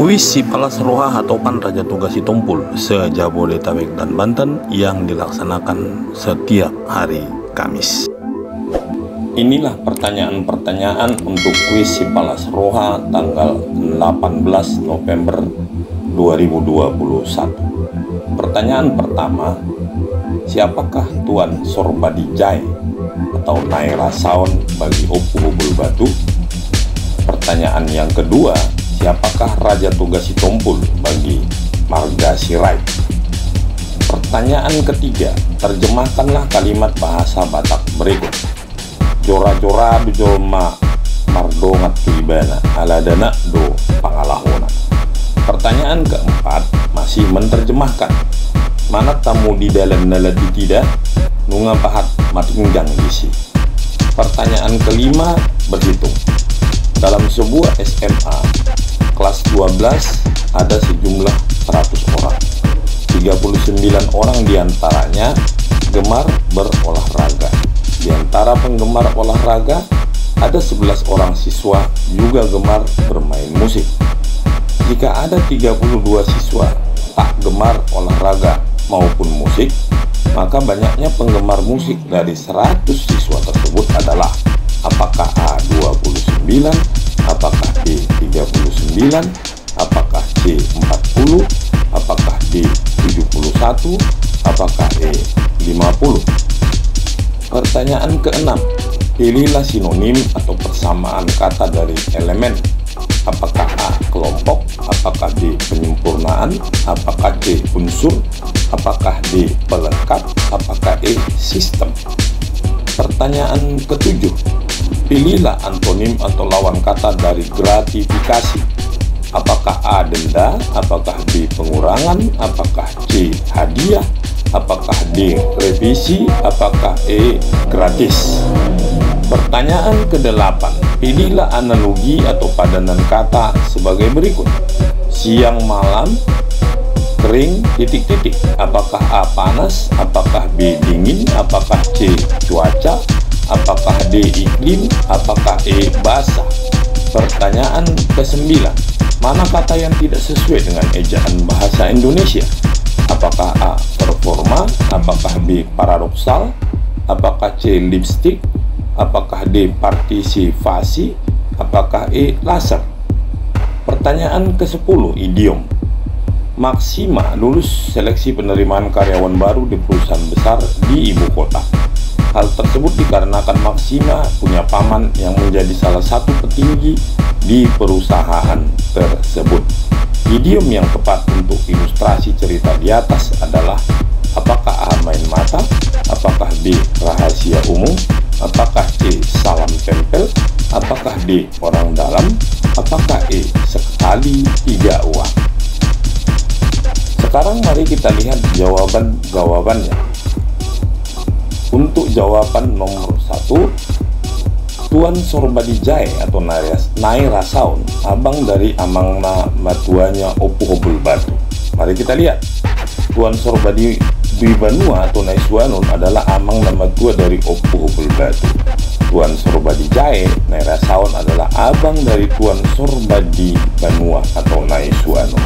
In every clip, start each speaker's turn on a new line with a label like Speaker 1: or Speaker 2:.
Speaker 1: Kuis Sipalas Roha atau Pan Raja Tugas Sitompul se-Jabodetabek dan Banten yang dilaksanakan setiap hari Kamis. Inilah pertanyaan-pertanyaan untuk kuis Sipalas Roha tanggal 18 November 2021. Pertanyaan pertama, siapakah Tuan Sorbadijay atau Naira Saon bagi Opu Hubul Batu? Pertanyaan yang kedua, siapakah Raja Tugas Sitompul bagi Marga Sirait? Pertanyaan ketiga, terjemahkanlah kalimat bahasa Batak berikut. Jora-jora bijolma mardongat tuibana aladana do pangalahona. Pertanyaan keempat, masih menerjemahkan. Mana tamu di dalam naladi tidak, nunga pahat matinggang isi. Pertanyaan kelima, berhitung. Dalam sebuah SMA kelas 12 ada sejumlah 100 orang. 39 orang diantaranya gemar berolahraga. Di antara penggemar olahraga ada 11 orang siswa juga gemar bermain musik. Jika ada 32 siswa tak gemar olahraga maupun musik, maka banyaknya penggemar musik dari 100 siswa tersebut adalah apakah A 29, apakah B 39, apakah C 40, apakah D 71, apakah E 50. Pertanyaan keenam, pilihlah sinonim atau persamaan kata dari elemen. Apakah A kelompok, apakah B penyempurnaan, apakah C unsur, apakah D pelengkap, apakah E sistem. Pertanyaan ketujuh, pilihlah antonim atau lawan kata dari gratifikasi. Apakah A denda, apakah B pengurangan, apakah C hadiah, apakah D revisi, apakah E gratis. Pertanyaan ke-8, pilihlah analogi atau padanan kata sebagai berikut. Siang malam, kering, titik-titik. Apakah A panas, apakah B dingin, apakah C cuaca, apakah D iklim, apakah E basah. Pertanyaan ke-9, mana kata yang tidak sesuai dengan ejaan bahasa Indonesia? Apakah A performa, apakah B paradoksal, apakah C lipstick, apakah D partisipasi, apakah E laser. Pertanyaan ke-10, idiom. Maksima lulus seleksi penerimaan karyawan baru di perusahaan besar di ibu kota. Hal tersebut dikarenakan Maksima punya paman yang menjadi salah satu petinggi di perusahaan tersebut. Idiom yang tepat untuk ilustrasi cerita di atas adalah apakah A main mata, apakah B rahasia umum, apakah C salam tempel, apakah D orang dalam, apakah E sekali tiga uang. Sekarang mari kita lihat jawabannya. Untuk jawaban nomor 1, Tuan Sorbadijay atau Naira Saon, abang dari amangna matuanya Opu Hubul Batu. Mari kita lihat. Tuan Sorbadi Banua atau Naiswanun adalah amang nama tua dari Opu Hubul Batu. Tuan Sorbadijay, Naira Saon adalah abang dari Tuan Sorbadi Banua atau Naiswanun.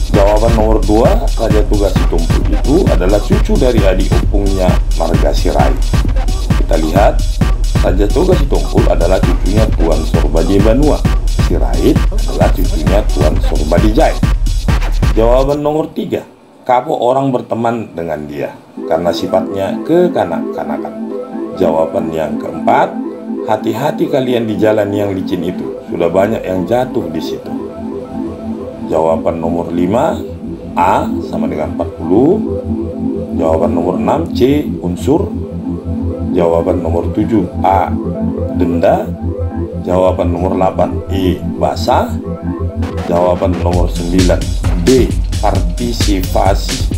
Speaker 1: Jawaban nomor 2, Raja Tugas Sitompul itu adalah cucu dari adik opungnya Marga Sirait. Kita lihat, Raja Tugas Sitompul adalah cucunya Tuan Sorbadi Banua. Sirait adalah cucunya Tuan Sorbadijay. Jawaban nomor 3, kapok orang berteman dengan dia karena sifatnya kekanak-kanakan. Jawaban yang keempat, hati-hati kalian di jalan yang licin itu, sudah banyak yang jatuh di situ. Jawaban nomor 5, A sama dengan 40. Jawaban nomor 6, C unsur. Jawaban nomor 7, A denda. Jawaban nomor 8, E basah. Jawaban nomor 9, D partisipasi.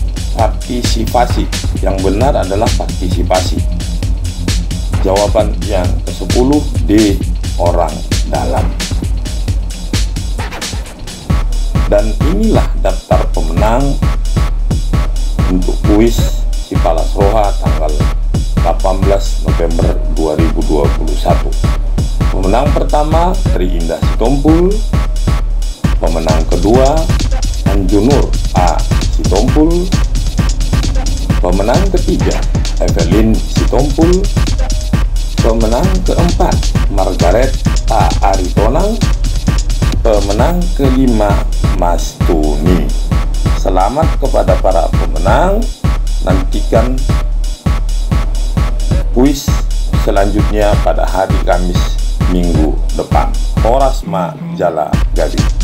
Speaker 1: Yang benar adalah partisipasi. Jawaban yang ke-10, D orang dalam. Dan inilah daftar pemenang untuk kuis Sipalas Roha tanggal 18 November 2021. Pemenang pertama Tri Indah Sitompul, Pemenang kedua, Anjunur A. Sitompul. Pemenang ketiga, Evelyn Sitompul. Pemenang keempat, Margaret A. Aritonang. Pemenang kelima, Mas Tuni. Selamat kepada para pemenang. Nantikan kuis selanjutnya pada hari Kamis minggu depan. Horas Ma Jala Gading.